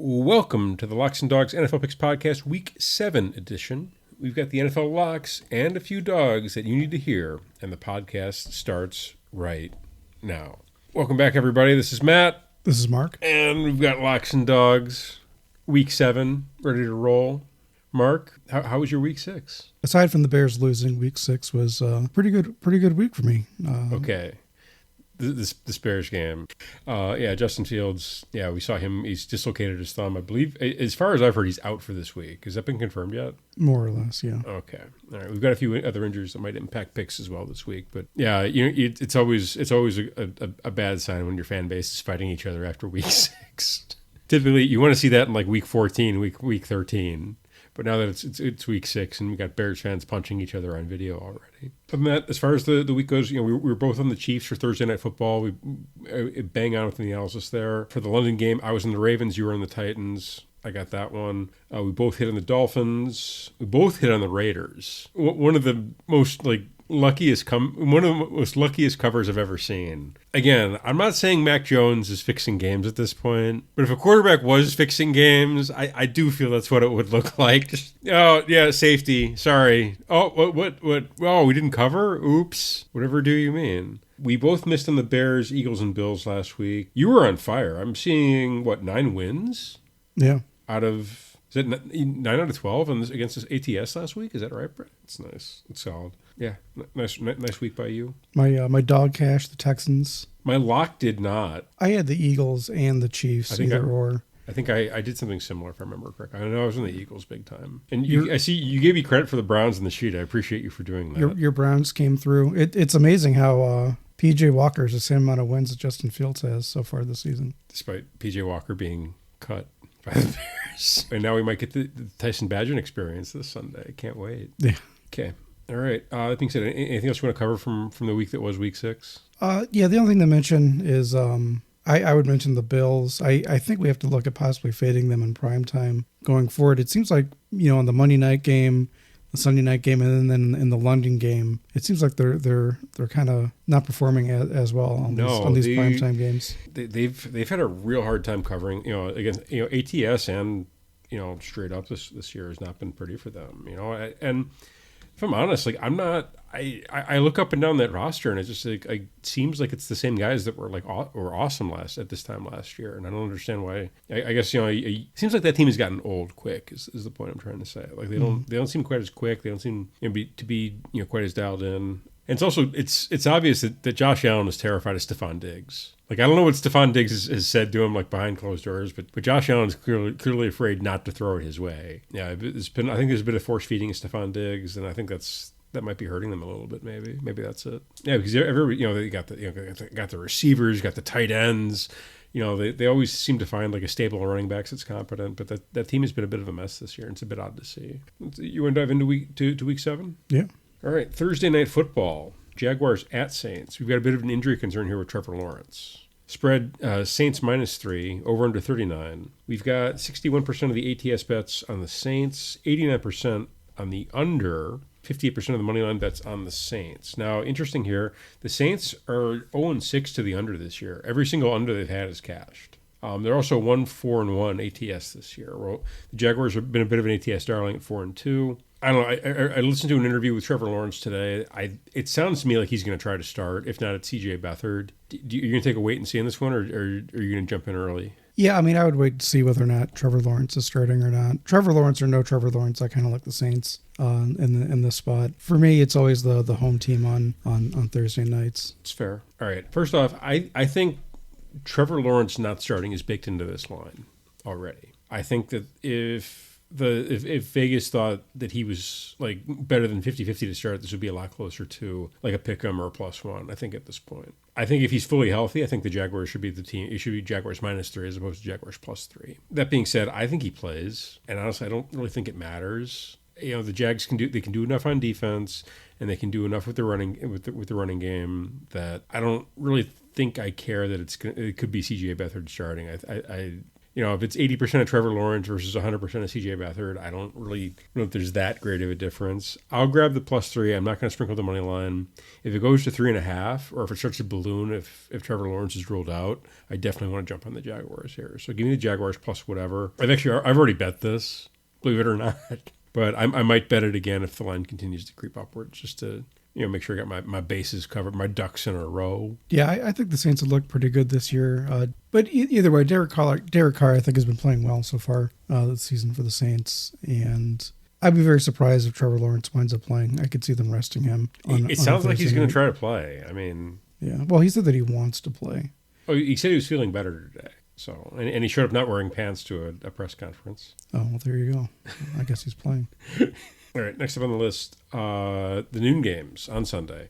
Welcome to the Locks and Dogs NFL Picks Podcast, Week 7 edition. We've got the NFL locks and a few dogs that you need to hear, and the podcast starts right now. Welcome back, everybody. This is Matt. This is Mark. And we've got Locks and Dogs, Week 7, ready to roll. Mark, how was your Week 6? Aside from the Bears losing, Week 6 was a pretty good week for me. Okay. This Bears game. Justin Fields, we saw him. He's dislocated his thumb. I believe, as far as I've heard, he's out for this week. Has that been confirmed yet? More or less, yeah. Okay. All right. We've got a few other injuries that might impact picks as well this week. But, yeah, it's always a bad sign when your fan base is fighting each other after Week 6. Typically, you want to see that in, like, Week 14, Week 13. But now that it's Week 6 and we got Bears fans punching each other on video already. Other than that, as far as the week goes, we were both on the Chiefs for Thursday Night Football. We bang on with the analysis there. For the London game, I was in the Ravens. You were in the Titans. I got that one. We both hit on the Dolphins. We both hit on the Raiders. One of the most luckiest covers I've ever seen. Again, I'm not saying Mac Jones is fixing games at this point, but if a quarterback was fixing games, I do feel that's what it would look like. Oh yeah, safety. Sorry. Oh what? Oh, we didn't cover. Oops. Whatever do you mean? We both missed on the Bears, Eagles, and Bills last week. You were on fire. I'm seeing 9 wins. Yeah. Out of, is it 9 out of 12 against this ATS last week? Is that right, Brett? It's nice. It's solid. Yeah, nice week by you. My dog cashed the Texans. My lock did not. I had the Eagles and the Chiefs, either or. I think I did something similar, if I remember correctly. I know I was on the Eagles big time. And I see you gave me credit for the Browns in the sheet. I appreciate you for doing that. Your Browns came through. It's amazing how P.J. Walker is the same amount of wins that Justin Fields has so far this season. Despite P.J. Walker being cut by the Bears. And now we might get the Tyson Badgett experience this Sunday. Can't wait. Yeah. Okay. All right. That being said, anything else you want to cover from the week that was Week 6? The only thing to mention is I would mention the Bills. I think we have to look at possibly fading them in primetime going forward. It seems like, in the Monday night game, the Sunday night game, and then in the London game, it seems like they're kind of not performing as well on these primetime games. They've had a real hard time covering, against ATS and straight up this year has not been pretty for them. And if I'm honest, I look up and down that roster and it just seems like it's the same guys that were awesome at this time last year, and I don't understand why. I guess it seems like that team has gotten old quick. Is the point I'm trying to say? Like they don't seem quite as quick. They don't seem to be quite as dialed in. And it's also it's obvious that Josh Allen is terrified of Stephon Diggs. I don't know what Stephon Diggs has said to him behind closed doors, but Josh Allen is clearly afraid not to throw it his way. Yeah, I think there's a bit of force feeding of Stephon Diggs, and I think that might be hurting them a little bit. Maybe that's it. Yeah, because they got the receivers, got the tight ends. They always seem to find a stable running backs that's competent, but that team has been a bit of a mess this year. And it's a bit odd to see. You want to dive into week 7? Yeah. All right, Thursday Night Football, Jaguars at Saints. We've got a bit of an injury concern here with Trevor Lawrence. Spread Saints -3, over under 39. We've got 61% of the ATS bets on the Saints, 89% on the under, 58% of the money line bets on the Saints. Now, interesting here, the Saints are 0-6 to the under this year. Every single under they've had is cashed. They're also 1-4-1 ATS this year. Well, the Jaguars have been a bit of an ATS darling at 4-2. I don't know. I listened to an interview with Trevor Lawrence today. It sounds to me like he's going to try to start. If not, it's CJ Beathard. You're going to take a wait and see on this one, or are you going to jump in early? Yeah, I would wait to see whether or not Trevor Lawrence is starting or not. Trevor Lawrence or no Trevor Lawrence, I kind of like the Saints in this spot. For me, it's always the home team on Thursday nights. It's fair. All right. First off, I think Trevor Lawrence not starting is baked into this line already. I think that if Vegas thought that he was better than 50-50 to start, this would be a lot closer to a pick'em or a +1. I think at this point, I think if he's fully healthy, I think the Jaguars should be the team. It should be Jaguars -3 as opposed to Jaguars +3. That being said, I think he plays, and honestly, I don't really think it matters. The Jags can do enough on defense, and they can do enough with the running game that I don't really think I care that it could be CJ Beathard starting. if it's 80% of Trevor Lawrence versus 100% of CJ Beathard, I don't really know if there's that great of a difference. I'll grab the +3. I'm not going to sprinkle the money line. If it goes to 3.5, or if it starts to balloon, if Trevor Lawrence is ruled out, I definitely want to jump on the Jaguars here. So give me the Jaguars plus whatever. I've already bet this, believe it or not. But I might bet it again if the line continues to creep upwards, just to make sure I got my bases covered, my ducks in a row. Yeah, I think the Saints have looked pretty good this year. But either way, Derek Carr, I think, has been playing well so far this season for the Saints. And I'd be very surprised if Trevor Lawrence winds up playing. I could see them resting him. It sounds like he's going to try to play. I mean... Yeah, well, he said that he wants to play. Oh, he said he was feeling better today. So, and he showed up not wearing pants to a press conference. Oh, well, there you go. I guess he's playing. All right, next up on the list, the noon games on Sunday.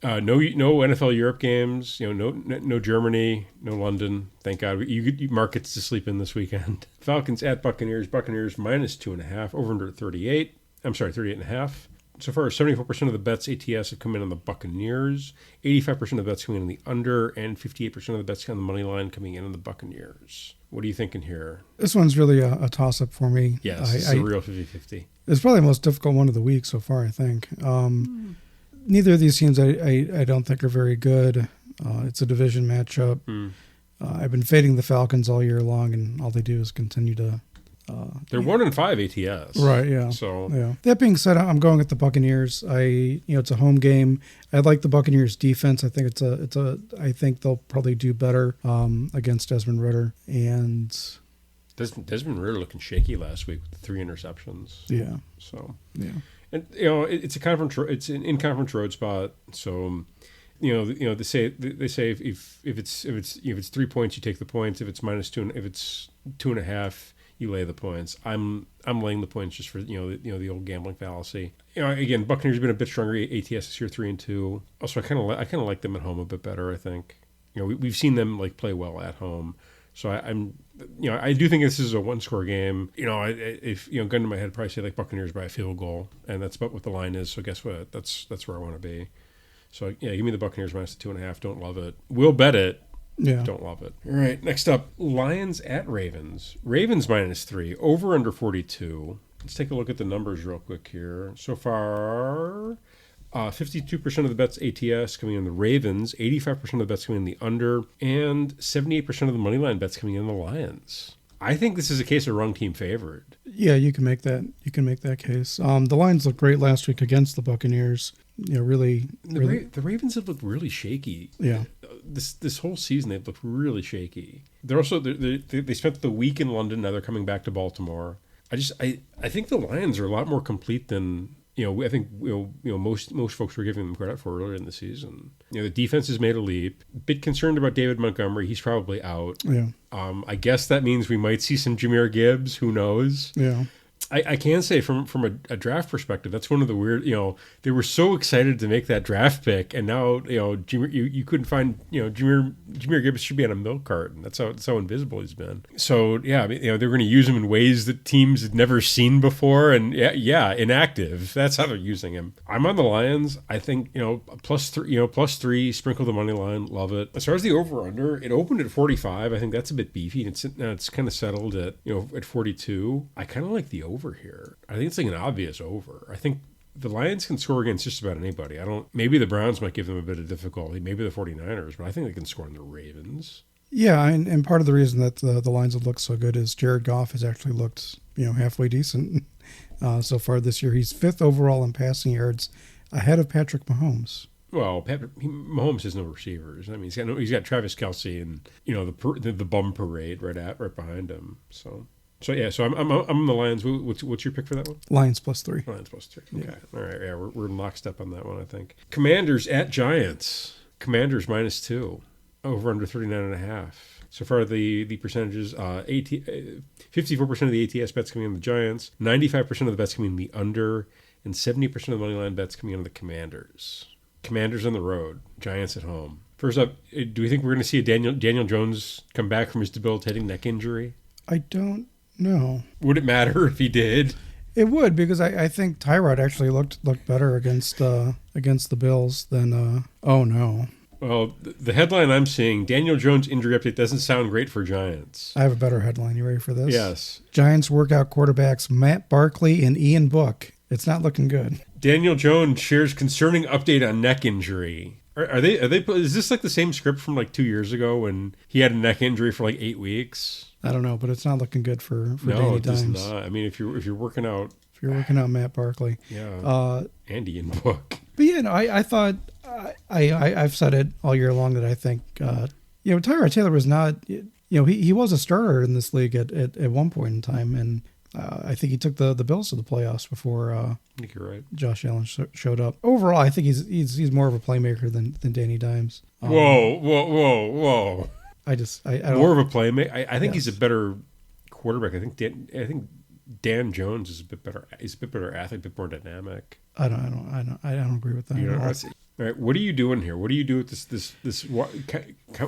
No NFL Europe games. No Germany, no London. Thank God. You markets to sleep in this weekend. Falcons at Buccaneers. Buccaneers -2.5. Over under 38. I'm sorry, 38.5. So far, 74% of the bets ATS have come in on the Buccaneers, 85% of the bets coming in on the under, and 58% of the bets on the money line coming in on the Buccaneers. What are you thinking here? This one's really a toss-up for me. Yes, it's a real 50-50. It's probably the most difficult one of the week so far, I think. Neither of these teams I don't think are very good. It's a division matchup. I've been fading the Falcons all year long, and all they do is continue to... They're 1-5 ATS. Right, yeah. So yeah. That being said, I'm going with the Buccaneers. It's a home game. I like the Buccaneers defense. I think I think they'll probably do better against Desmond Ridder. And Desmond Ridder looking shaky last week with the 3 interceptions. Yeah. So yeah. And it's an in-conference road spot. So they say if it's 3 points, you take the points. If it's -2, if it's 2.5, you lay the points. I'm laying the points just for the old gambling fallacy. Again, Buccaneers have been a bit stronger ATS this year, 3-2. Also, I kind of like them at home a bit better. I think we've seen them play well at home. So I do think this is a 1-score game. If gun to my head, I'd probably say Buccaneers by a field goal, and that's about what the line is. So guess what? That's where I want to be. So yeah, give me the Buccaneers -2.5. Don't love it. We'll bet it. Yeah. Don't love it. All right, next up, Lions at Ravens. Ravens -3, over under 42. Let's take a look at the numbers real quick here. So far, 52% of the bets ATS coming in the Ravens, 85% of the bets coming in the under, and 78% of the money line bets coming in the Lions. I think this is a case of wrong team favored. Yeah, you can make that. You can make that case. The Lions looked great last week against the Buccaneers. Really. The Ravens have looked really shaky. Yeah. This whole season they've looked really shaky. They're also they spent the week in London. Now they're coming back to Baltimore. I think the Lions are a lot more complete than I think most folks were giving them credit for earlier in the season. The defense has made a leap. Bit concerned about David Montgomery. He's probably out. Yeah. I guess that means we might see some Jahmyr Gibbs. Who knows? Yeah. I can say from a draft perspective, that's one of the weird, they were so excited to make that draft pick, and now, you couldn't find, Jahmyr Gibbs should be on a milk carton. That's how invisible he's been. So, yeah, they're going to use him in ways that teams had never seen before, and yeah, inactive. That's how they're using him. I'm on the Lions. I think, +3, sprinkle the money line, love it. As far as the over-under, it opened at 45. I think that's a bit beefy, and it's kind of settled at 42. I kind of like the over here. I think it's an obvious over. I think the Lions can score against just about anybody. Maybe the Browns might give them a bit of difficulty, maybe the 49ers, but I think they can score on the Ravens. Yeah, and part of the reason that the Lions have looked so good is Jared Goff has actually looked, halfway decent so far this year. He's 5th overall in passing yards, ahead of Patrick Mahomes. Well, Mahomes has no receivers. I mean, he's got Travis Kelce and the bum parade right behind him. So yeah, so I'm on the Lions. What's your pick for that one? Lions +3. Lions +3. Okay, yeah. All right. Yeah, we're in lockstep on that one, I think. Commanders at Giants. Commanders -2. Over under 39.5. So far, the percentages: 54% of the ATS bets coming in the Giants, 95% of the bets coming in the under, and 70% of the money line bets coming in the Commanders. Commanders on the road, Giants at home. First up, do we think we're going to see a Daniel Jones come back from his debilitating neck injury? I don't know. Would it matter if he did? It would, because I think Tyrod actually looked better against the Bills than. Oh no. Well, the headline I'm seeing, Daniel Jones injury update doesn't sound great for Giants. I have a better headline. You ready for this? Yes. Giants workout quarterbacks Matt Barkley and Ian Book. It's not looking good. Daniel Jones shares concerning update on neck injury. Are they? Is this like the same script from like 2 years ago when he had a neck injury for like 8 weeks? I don't know, but it's not looking good for No, Danny it does Dimes. not. I mean, if you're working out, If you're working out Matt Barkley. yeah, Andy and Book. But yeah, no, I thought I've said it all year long that I think Tyrod Taylor was not he was a starter in this league at one point in time, and I think he took the Bills to the playoffs before I think you're right. Josh Allen showed up. Overall, I think he's more of a playmaker than Danny Dimes. Whoa! I don't, More of a playmaker. I think Yes. he's a better quarterback. I think Dan Jones is a bit better. He's a bit better athlete, a bit more dynamic. I don't agree with that. You at know, all. all right, what are you doing here? What do you do with this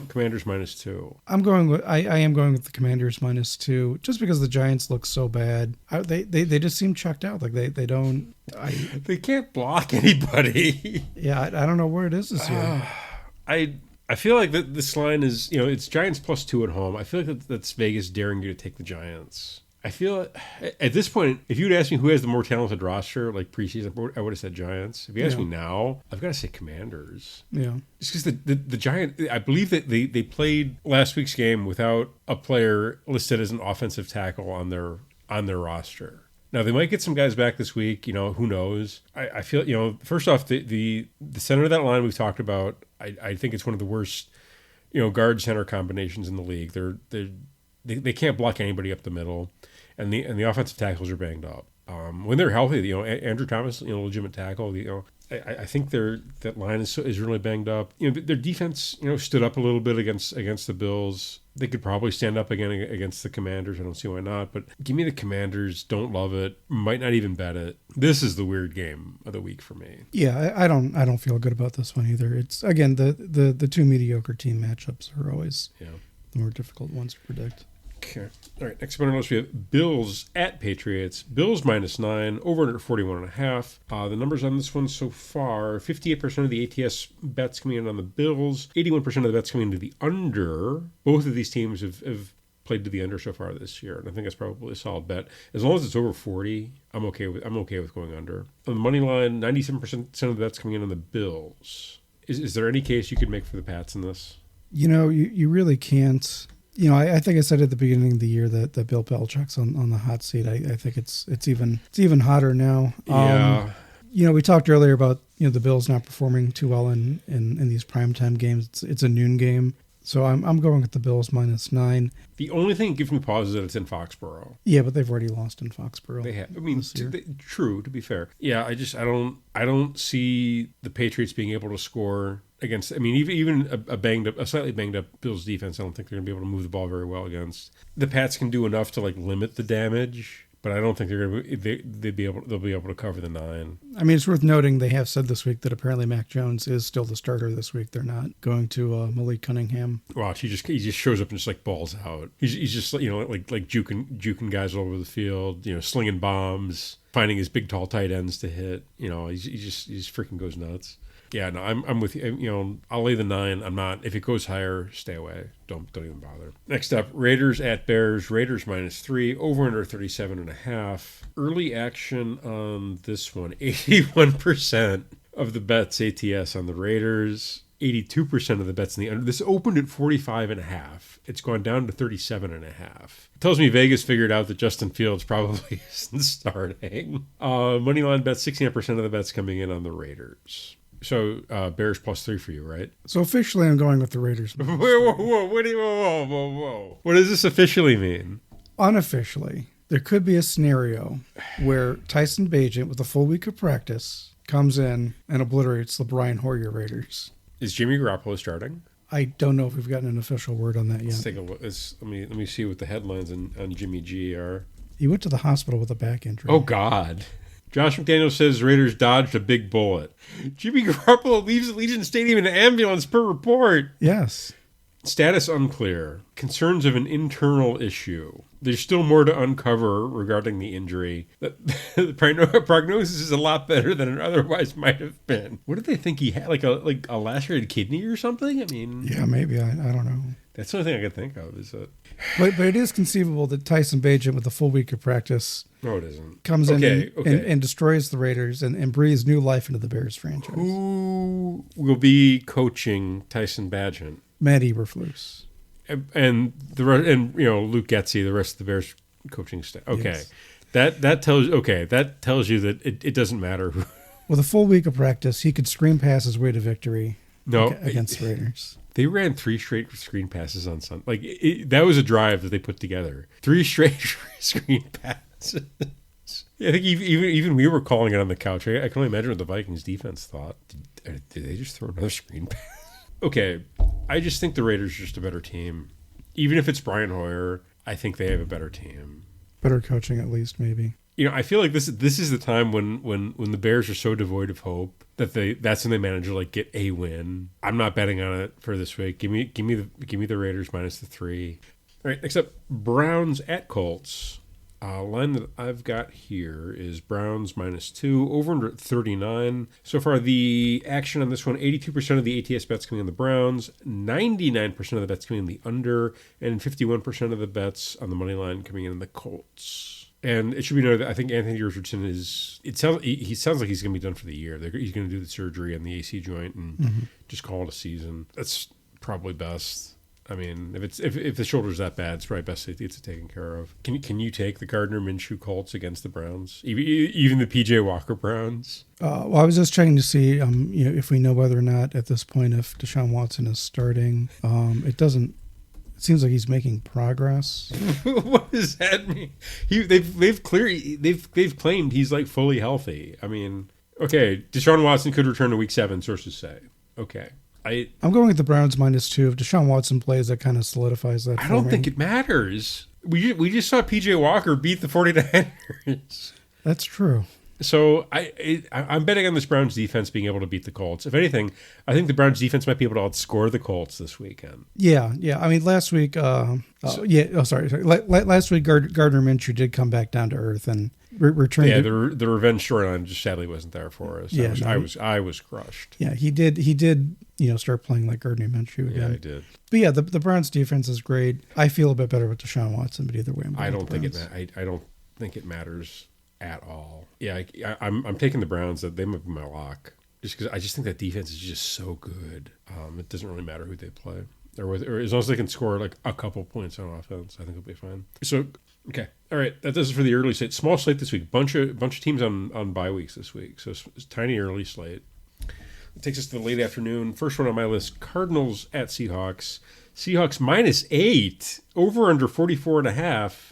Commanders -2? I am going with the Commanders -2 just because the Giants look so bad. They just seem checked out. Like they don't. They can't block anybody. Yeah, I don't know where it is this year. I feel like that this line is, it's Giants +2 at home. I feel like that's Vegas daring you to take the Giants. I feel at this point, if you'd asked me who has the more talented roster, like preseason, I would have said Giants. If you ask me now, I've got to say Commanders. Yeah. It's because the Giants, I believe that they played last week's game without a player listed as an offensive tackle on their roster. Now, they might get some guys back this week. Who knows? I feel, first off, the center of that line we've talked about, I think it's one of the worst, guard center combinations in the league. They can't block anybody up the middle, and the offensive tackles are banged up. When they're healthy, Andrew Thomas, legitimate tackle. I think that line is really banged up. Their defense, stood up a little bit against the Bills. They could probably stand up again against the Commanders. I don't see why not. But give me the Commanders. Don't love it. Might not even bet it. This is the weird game of the week for me. Yeah, I don't feel good about this one either. It's again the two mediocre team matchups are always the more difficult ones to predict. Okay. All right. Next up on our list, we have Bills at Patriots. Bills -9, over under 41.5. The numbers on this one so far: 58% of the ATS bets coming in on the Bills, 81% of the bets coming into the under. Both of these teams have played to the under so far this year, and I think that's probably a solid bet. As long as it's over 40, I'm okay with going under. On the money line, 97% of the bets coming in on the Bills. Is there any case you could make for the Pats in this? You really can't. I think I said at the beginning of the year that Bill Belichick's on the hot seat. I think it's even hotter now. Yeah. We talked earlier about the Bills not performing too well in these primetime games. It's a noon game, so I'm going with the Bills -9. The only thing that gives me pause is that it's in Foxborough. Yeah, but they've already lost in Foxborough. They have. I mean, true. To be fair, yeah. I don't see the Patriots being able to score against. I mean, even a slightly banged up Bills defense. I don't think they're going to be able to move the ball very well against. The Pats can do enough to limit the damage, but I don't think they're going to. They'll be able to cover the 9. I mean, it's worth noting they have said this week that apparently Mac Jones is still the starter this week. They're not going to Malik Cunningham. Watch, he just shows up and just balls out. He's just like juking guys all over the field. Slinging bombs, finding his big tall tight ends to hit. He just freaking goes nuts. Yeah, no, I'm with you. I'll lay the 9. I'm not. If it goes higher, stay away. Don't even bother. Next up, Raiders at Bears. Raiders -3, over under 37.5. Early action on this one. 81% of the bets ATS on the Raiders. 82% of the bets in the under. This opened at 45.5. It's gone down to 37.5. It tells me Vegas figured out that Justin Fields probably isn't starting. Moneyline bets, 69% of the bets coming in on the Raiders. So Bears +3 for you, right? So officially, I'm going with the Raiders. Whoa. What does this officially mean? Unofficially, there could be a scenario where Tyson Bagent, with a full week of practice, comes in and obliterates the Brian Hoyer Raiders. Is Jimmy Garoppolo starting? I don't know if we've gotten an official word on that yet. Let's take a look. Let me see what the headlines on Jimmy G are. He went to the hospital with a back injury. Oh, God. Josh McDaniels says Raiders dodged a big bullet. Jimmy Garoppolo leaves Allegiant Stadium in an ambulance per report. Yes. Status unclear. Concerns of an internal issue. There's still more to uncover regarding the injury. The prognosis is a lot better than it otherwise might have been. What did they think he had? Like a lacerated kidney or something? I mean, yeah, maybe. I don't know. That's the only thing I could think of. Is that? But it is conceivable that Tyson Bagent, with a full week of practice, No, it isn't. Comes in and destroys the Raiders and breathes new life into the Bears franchise. Who will be coaching Tyson Bagent? Matt Eberflus. And Luke Getsy, the rest of the Bears coaching staff. Okay. Yes. That tells you that it doesn't matter who. With a full week of practice, he could screen pass his way to victory against the Raiders. They ran 3 straight screen passes on Sunday. That was a drive that they put together. 3 straight screen passes. I think even we were calling it on the couch. I can only imagine what the Vikings defense thought. Did they just throw another screen pass? Okay, I just think the Raiders are just a better team. Even if it's Brian Hoyer, I think they have a better team. Better coaching, at least, maybe. I feel like this is the time when the Bears are so devoid of hope that that's when they manage to get a win. I'm not betting on it for this week. Give me the Raiders minus the 3. All right, next up, Browns at Colts. Line that I've got here is Browns minus 2, over under 39. So far, the action on this one, 82% of the ATS bets coming on the Browns, 99% of the bets coming in the under, and 51% of the bets on the money line coming in the Colts. And it should be noted that I think Anthony Richardson he sounds like he's going to be done for the year. He's going to do the surgery on the AC joint and just call it a season. That's probably best. I mean, if the shoulder's that bad, it's probably best it's taken care of. Can you take the Gardner Minshew Colts against the Browns, even the PJ Walker Browns? Well, I was just checking to see if we know whether or not at this point if Deshaun Watson is starting. It doesn't. It seems like he's making progress. What does that mean? They've claimed he's fully healthy. I mean, okay, Deshaun Watson could return to Week 7. Sources say. Okay. I'm going with the Browns minus 2. If Deshaun Watson plays, that kind of solidifies that. I don't think it matters. We just saw PJ Walker beat the 49ers. That's true. So I'm betting on this Browns defense being able to beat the Colts. If anything, I think the Browns defense might be able to outscore the Colts this weekend. Yeah. I mean, last week, Last week, Gardner Minshew did come back down to earth and returned. Yeah, the revenge storyline just sadly wasn't there for us. Yeah, I was crushed. Yeah, he did. Start playing like Gardner Minshew again. Yeah, he did. But yeah, the Browns defense is great. I feel a bit better with Deshaun Watson, but either way, I don't think it matters at all. Yeah, I'm taking the Browns. That they might be my lock, just because I just think that defense is just so good. It doesn't really matter who they play, or as long as they can score a couple points on offense, I think it'll be fine. So, okay, all right, that does it for the early slate. Small slate this week. Bunch of teams on bye weeks this week. So it's tiny early slate. It takes us to the late afternoon. First one on my list: Cardinals at Seahawks. Seahawks minus 8, over under 44.5.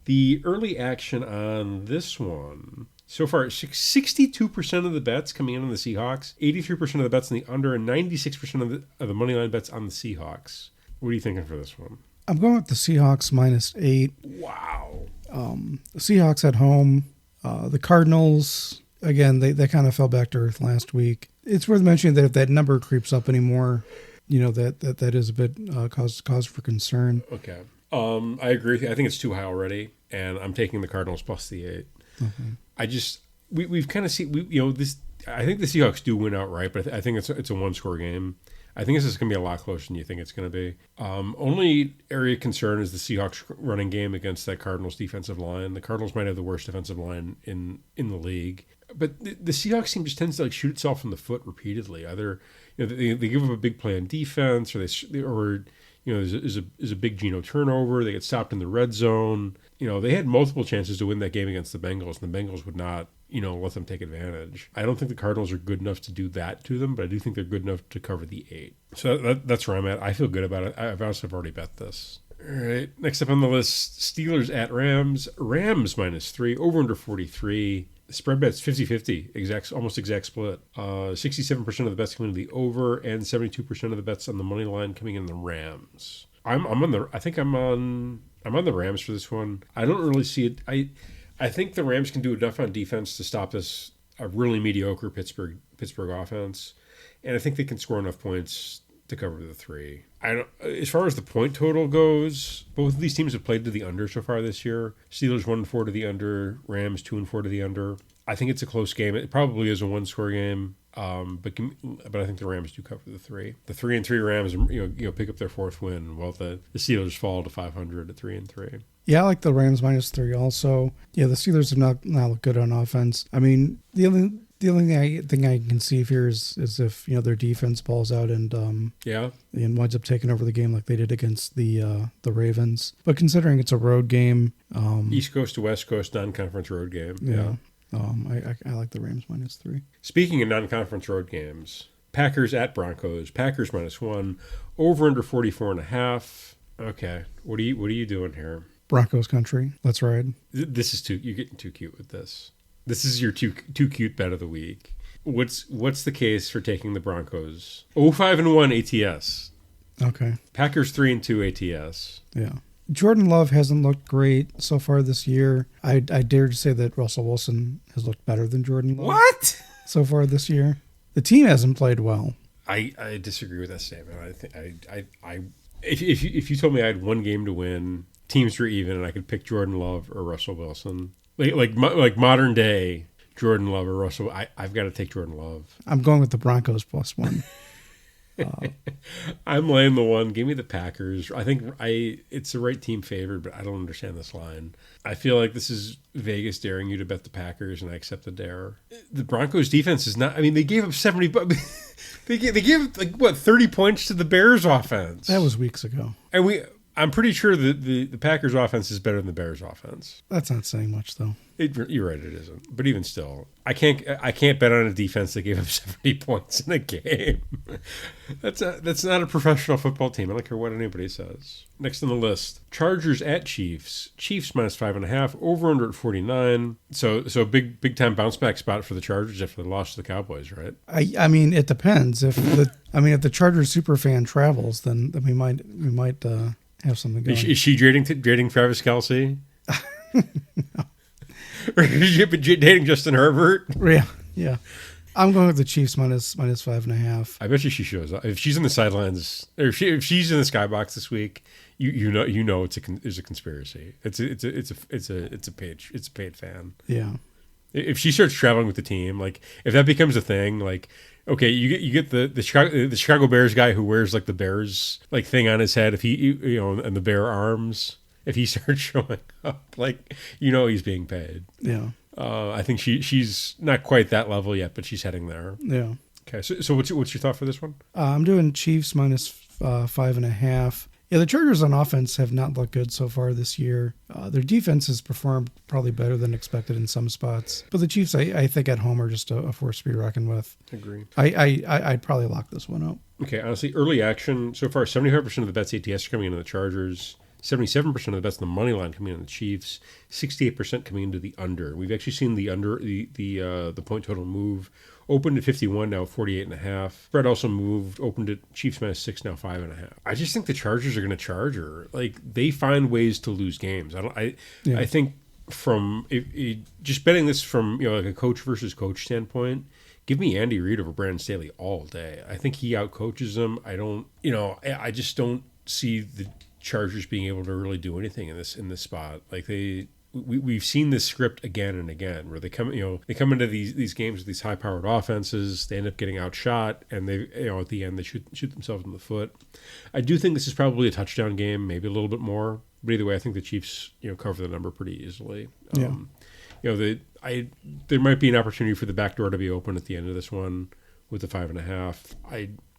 The early action on this one, so far, 62% of the bets coming in on the Seahawks, 83% of the bets in the under, and 96% of the money line bets on the Seahawks. What are you thinking for this one? I'm going with the Seahawks minus 8. Wow. The Seahawks at home. The Cardinals, again, they kind of fell back to earth last week. It's worth mentioning that if that number creeps up anymore, that is a bit cause for concern. Okay. I agree. I think it's too high already, and I'm taking the Cardinals plus the 8. Mm-hmm. We've kind of seen this. I think the Seahawks do win outright, but I think it's a 1-score game. I think this is going to be a lot closer than you think it's going to be. Only area of concern is the Seahawks running game against that Cardinals defensive line. The Cardinals might have the worst defensive line in the league, but the Seahawks team just tends to shoot itself in the foot repeatedly. Either they give up a big play on defense, or there's a big Geno turnover. They get stopped in the red zone. They had multiple chances to win that game against the Bengals, and the Bengals would not, let them take advantage. I don't think the Cardinals are good enough to do that to them, but I do think they're good enough to cover the 8. So that's where I'm at. I feel good about it. I've already bet this. All right, next up on the list, Steelers at Rams. Rams minus 3, over under 43. The spread bet's 50-50, almost exact split. 67% of the bets coming in the over, and 72% of the bets on the money line coming in the Rams. I'm on the Rams for this one. I don't really see it. I think the Rams can do enough on defense to stop a really mediocre Pittsburgh offense, and I think they can score enough points to cover the 3. I don't. As far as the point total goes, both of these teams have played to the under so far this year. Steelers 1-4 to the under. Rams 2-4 to the under. I think it's a close game. It probably is a one-score game. But I think the Rams do cover the 3. The 3-3 Rams, pick up their 4th win, while the Steelers fall to 500 at 3-3. Yeah, I like the Rams -3 also. Yeah, the Steelers have not looked good on offense. I mean, the only thing I can see here is if their defense balls out and winds up taking over the game like they did against the Ravens. But considering it's a road game, East Coast to West Coast non-conference road game. Yeah. I like the Rams -3. Speaking of non-conference road games, Packers at Broncos. Packers -1, over under 44.5. Okay, what are you doing here? Broncos country. Let's ride. This is you're getting too cute with this. This is your too cute bet of the week. What's the case for taking the Broncos? 5-1 ATS. Okay. Packers 3-2 ATS. Yeah. Jordan Love hasn't looked great so far this year. I dare to say that Russell Wilson has looked better than Jordan Love. What? So far this year. The team hasn't played well. I disagree with that statement. I think if you told me I had one game to win, teams were even, and I could pick Jordan Love or Russell Wilson, like modern day Jordan Love or Russell, I've got to take Jordan Love. I'm going with the Broncos +1. I'm laying the 1. Give me the Packers. I think it's the right team favored, but I don't understand this line. I feel like this is Vegas daring you to bet the Packers, and I accept the dare. The Broncos defense is not. I mean, they gave up 70. They gave 30 points to the Bears offense. That was weeks ago. And I'm pretty sure that the Packers offense is better than the Bears offense. That's not saying much, though. You're right, it isn't. But even still, I can't bet on a defense that gave up 70 points in a game. That's not a professional football team. I don't care what anybody says. Next on the list, Chargers at Chiefs. Chiefs -5.5, over under at 49. So big time bounce back spot for the Chargers after they lost to the Cowboys, right? I mean, it depends. If the Chargers super fan travels, then we might have something going. Is she dating Travis Kelce? No. Or is she dating Justin Herbert? Yeah. I'm going with the Chiefs -5.5. I bet you she shows up. If she's in the sidelines, or if she's in the skybox this week, you know there's a conspiracy. It's a paid fan. Yeah. If she starts traveling with the team, like if that becomes a thing, like okay, you get the Chicago Bears guy who wears like the Bears like thing on his head, if he and the bear arms. If he starts showing up, he's being paid. Yeah. I think she's not quite that level yet, but she's heading there. Yeah. Okay. So what's your thought for this one? I'm doing Chiefs -5.5. Yeah, the Chargers on offense have not looked good so far this year. Their defense has performed probably better than expected in some spots. But the Chiefs, I think at home are just a force to be reckoned with. Agree. I'd probably lock this one up. Okay. Honestly, early action so far, 75% of the bets ATS are coming into the Chargers. 77% of the bets in the money line coming in the Chiefs, 68% coming into the under. We've actually seen the under the point total move. Opened at 51, now 48.5. Spread also moved, opened at Chiefs -6, now 5.5. I just think the Chargers are going to charge her. Like they find ways to lose games. I think from just betting this from like a coach versus coach standpoint. Give me Andy Reid over Brandon Staley all day. I think he outcoaches him. I just don't see the Chargers being able to really do anything in this spot. Like we've seen this script again and again where they come into these games with these high powered offenses, they end up getting outshot, and they at the end they shoot themselves in the foot. I do think this is probably a touchdown game, maybe a little bit more, but either way I think the Chiefs cover the number pretty easily. There might be an opportunity for the back door to be open at the end of this one with the 5.5.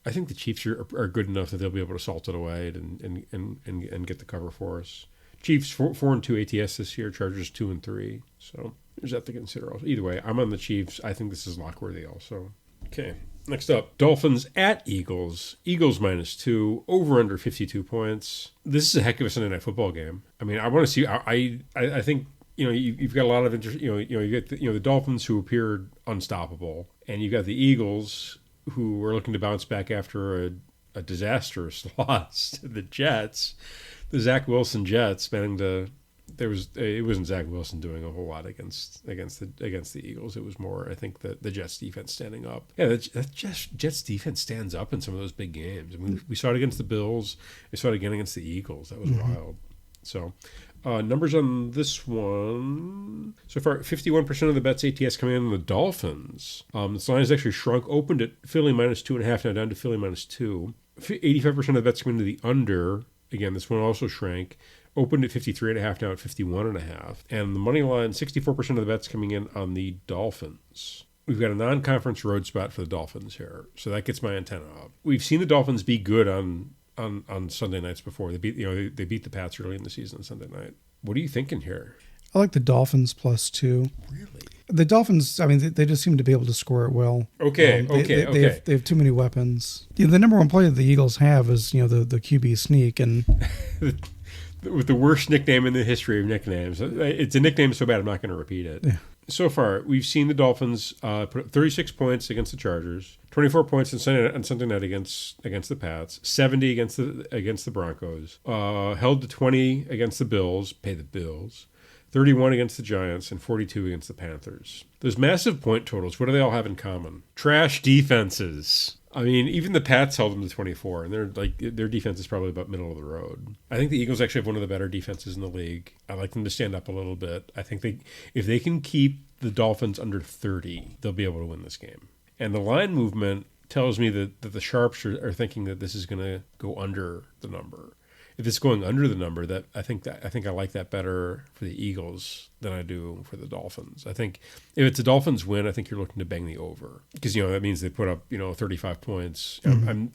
I think the Chiefs are good enough that they'll be able to salt it away and get the cover for us. Chiefs 4-2 ATS this year, Chargers 2-3. So there's that to consider also. Either way, I'm on the Chiefs. I think this is lock-worthy also. Okay, next up, Dolphins at Eagles. Eagles -2, over under 52 points. This is a heck of a Sunday night football game. I mean, I want to see. I think you've got a lot of interest. You get the Dolphins who appeared unstoppable, and you got the Eagles who were looking to bounce back after a disastrous loss to the Jets, the Zach Wilson Jets, managing to it wasn't Zach Wilson doing a whole lot against the Eagles. It was more, I think, the Jets defense standing up. Yeah, that Jets defense stands up in some of those big games. I mean, we saw it against the Bills. We saw it again against the Eagles. That was wild. So, numbers on this one. So far, 51% of the bets ATS coming in on the Dolphins. This line has actually shrunk. Opened at Philly -2.5, now down to Philly -2. 85% of the bets coming into the under. Again, this one also shrank. Opened at 53.5, now at 51.5. And the money line, 64% of the bets coming in on the Dolphins. We've got a non-conference road spot for the Dolphins here, so that gets my antenna up. We've seen the Dolphins be good on Sunday nights before. They beat the Pats early in the season on Sunday night. What are you thinking here? I like the Dolphins +2. Really? The Dolphins, I mean, they just seem to be able to score it well. Okay. They have too many weapons. The number one play that the Eagles have is, the QB sneak. And with the worst nickname in the history of nicknames. It's a nickname so bad I'm not going to repeat it. Yeah. So far, we've seen the Dolphins put up 36 points against the Chargers, 24 points on Sunday night against the Pats, 70 against the Broncos, held to 20 against the Bills, pay the Bills, 31 against the Giants, and 42 against the Panthers. Those massive point totals, what do they all have in common? Trash defenses. I mean, even the Pats held them to 24, and their defense is probably about middle of the road. I think the Eagles actually have one of the better defenses in the league. I like them to stand up a little bit. I think if they can keep the Dolphins under 30, they'll be able to win this game. And the line movement tells me that the Sharps are thinking that this is going to go under the number. If it's going under the number, I think I like that better for the Eagles than I do for the Dolphins. I think if it's a Dolphins win, I think you're looking to bang the over because that means they put up 35 points. The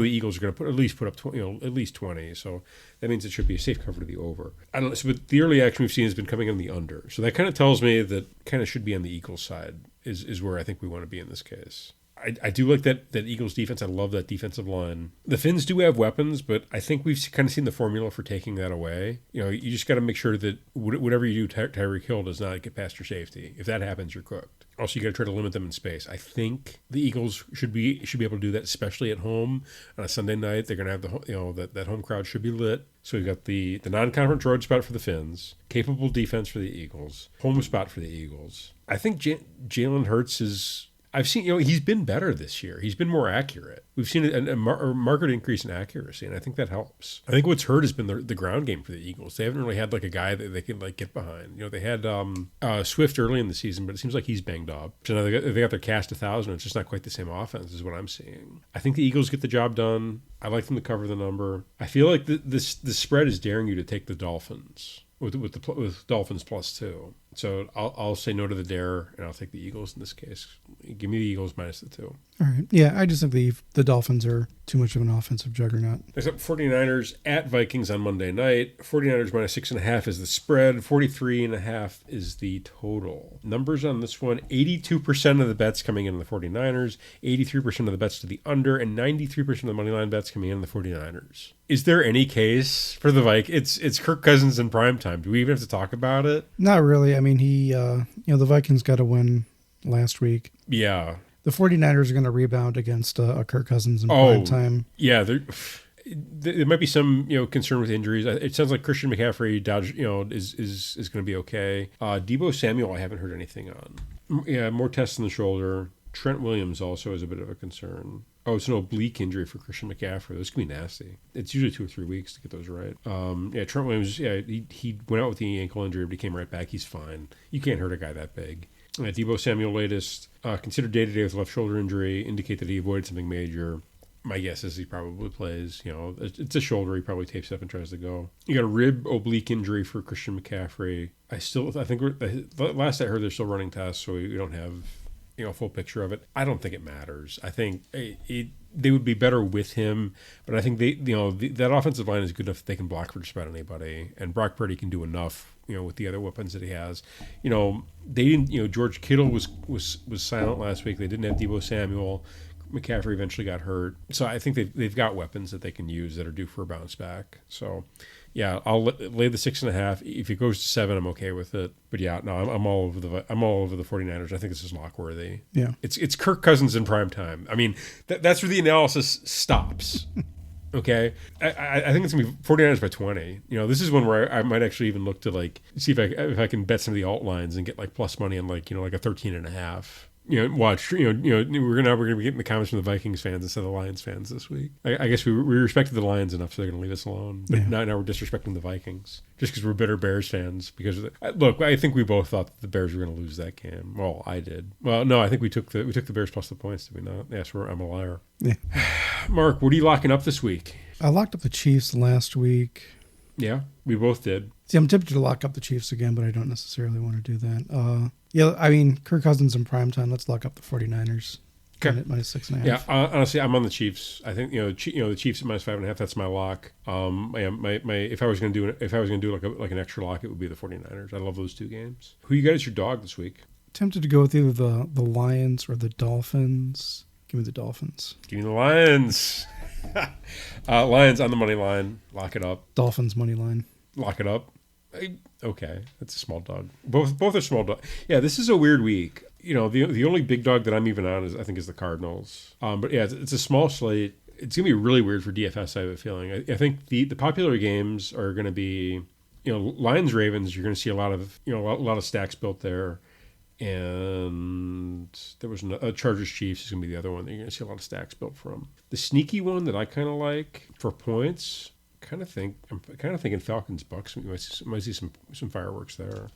Eagles are going to at least put up at least 20, so that means it should be a safe cover to the over. I don't know, but the early action we've seen has been coming on the under, so that kind of tells me that kind of should be on the Eagles side is where I think we want to be in this case. I do like that Eagles defense. I love that defensive line. The Finns do have weapons, but I think we've kind of seen the formula for taking that away. You just got to make sure that whatever you do, Tyreek Hill does not get past your safety. If that happens, you're cooked. Also, you got to try to limit them in space. I think the Eagles should be able to do that, especially at home on a Sunday night. They're going to have that home crowd should be lit. So we've got the non-conference road spot for the Finns, capable defense for the Eagles, home spot for the Eagles. I think Jalen Hurts is. I've seen, he's been better this year. He's been more accurate. We've seen a marked increase in accuracy, and I think that helps. I think what's hurt has been the ground game for the Eagles. They haven't really had a guy that they can get behind. They had Swift early in the season, but it seems like he's banged up. So now they got their cast 1,000. It's just not quite the same offense is what I'm seeing. I think the Eagles get the job done. I like them to cover the number. I feel like the spread is daring you to take the Dolphins. With Dolphins +2. So I'll say no to the dare, and I'll take the Eagles in this case. Give me the Eagles -2. All right. Yeah, I just think the Dolphins are too much of an offensive juggernaut. Next up, 49ers at Vikings on Monday night. 49ers -6.5 is the spread. 43.5 is the total. Numbers on this one, 82% of the bets coming in the 49ers, 83% of the bets to the under, and 93% of the money line bets coming in the 49ers. Is there any case for the Vikings? It's Kirk Cousins in primetime. Do we even have to talk about it? Not really. I mean, the Vikings got to win last week. Yeah. The 49ers are going to rebound against a Kirk Cousins in primetime. Yeah, there might be some concern with injuries. It sounds like Christian McCaffrey is going to be okay. Deebo Samuel, I haven't heard anything on. Yeah, more tests in the shoulder. Trent Williams also is a bit of a concern. Oh, it's an oblique injury for Christian McCaffrey. Those can be nasty. It's usually 2 or 3 weeks to get those right. Trent Williams, he went out with the ankle injury, but he came right back. He's fine. You can't hurt a guy that big. Deebo Samuel latest, considered day-to-day with left shoulder injury, indicate that he avoided something major. My guess is he probably plays. It's a shoulder. He probably tapes up and tries to go. You got a rib oblique injury for Christian McCaffrey. I think last I heard they're still running tests, so we don't have full picture of it. I don't think it matters. I think they would be better with him, but I think that offensive line is good enough that they can block for just about anybody, and Brock Purdy can do enough, with the other weapons that he has. They didn't. George Kittle was silent last week. They didn't have Deebo Samuel. McCaffrey eventually got hurt, so I think they've got weapons that they can use that are due for a bounce back. So. Yeah, I'll lay the 6.5. If it goes to 7, I'm okay with it. But yeah, no, I'm all over the 49ers. I think this is lock worthy. Yeah, it's Kirk Cousins in prime time. I mean, that's where the analysis stops. Okay. I think it's going to be 49ers by 20. This is one where I might actually even look to like see if I can bet some of the alt lines and get like plus money on like, like a 13.5. Watch, we're gonna be getting the comments from the Vikings fans instead of the Lions fans this week. I guess we respected the Lions enough, so they're gonna leave us alone. But now we're disrespecting the Vikings just because we're bitter Bears fans. Because look, I think we both thought that the Bears were gonna lose that game. Well, I did. Well, no, I think we took the Bears plus the points. Did we not? Yes, I'm a liar. Yeah. Mark, what are you locking up this week? I locked up the Chiefs last week. Yeah, we both did. See, I'm tempted to lock up the Chiefs again, but I don't necessarily want to do that. I mean, Kirk Cousins in primetime. Let's lock up the 49ers. Okay. Minus 6.5. Yeah, honestly, I'm on the Chiefs. I think the Chiefs at minus 5.5. That's my lock. If I was going to do like an extra lock, it would be the 49ers. I love those two games. Who you got as your dog this week? Tempted to go with either the Lions or the Dolphins. Give me the Dolphins. Give me the Lions. Lions on the money line. Lock it up. Dolphins money line. Lock it up. Okay, that's a small dog. Both are small dog. Yeah, this is a weird week. The only big dog that I'm even on is the Cardinals. But yeah, it's a small slate. It's gonna be really weird for DFS. I have a feeling. I think the popular games are gonna be Lions Ravens. You're gonna see a lot of stacks built there, and there was a Chargers Chiefs is gonna be the other one that you're gonna see a lot of stacks built from. The sneaky one that I kind of like for points. I'm kind of thinking Falcons Bucks. We might see some fireworks there.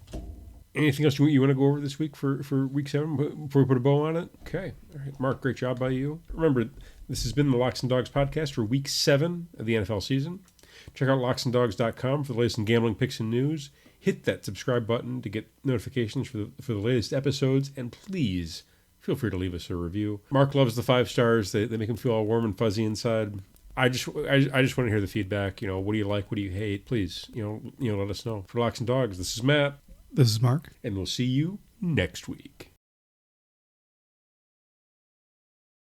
Anything else you want to go over this week for week 7 before we put a bow on it? Okay. All right, Mark, great job by you. Remember, this has been the Locks and Dogs podcast for week 7 of the NFL season. Check out locksanddogs.com for the latest in gambling picks and news. Hit that subscribe button to get notifications for the latest episodes, and please feel free to leave us a review. Mark loves the 5 stars. They make him feel all warm and fuzzy inside. I just want to hear the feedback. What do you like? What do you hate? Please, let us know. For Locks and Dogs, this is Matt. This is Mark. And we'll see you next week.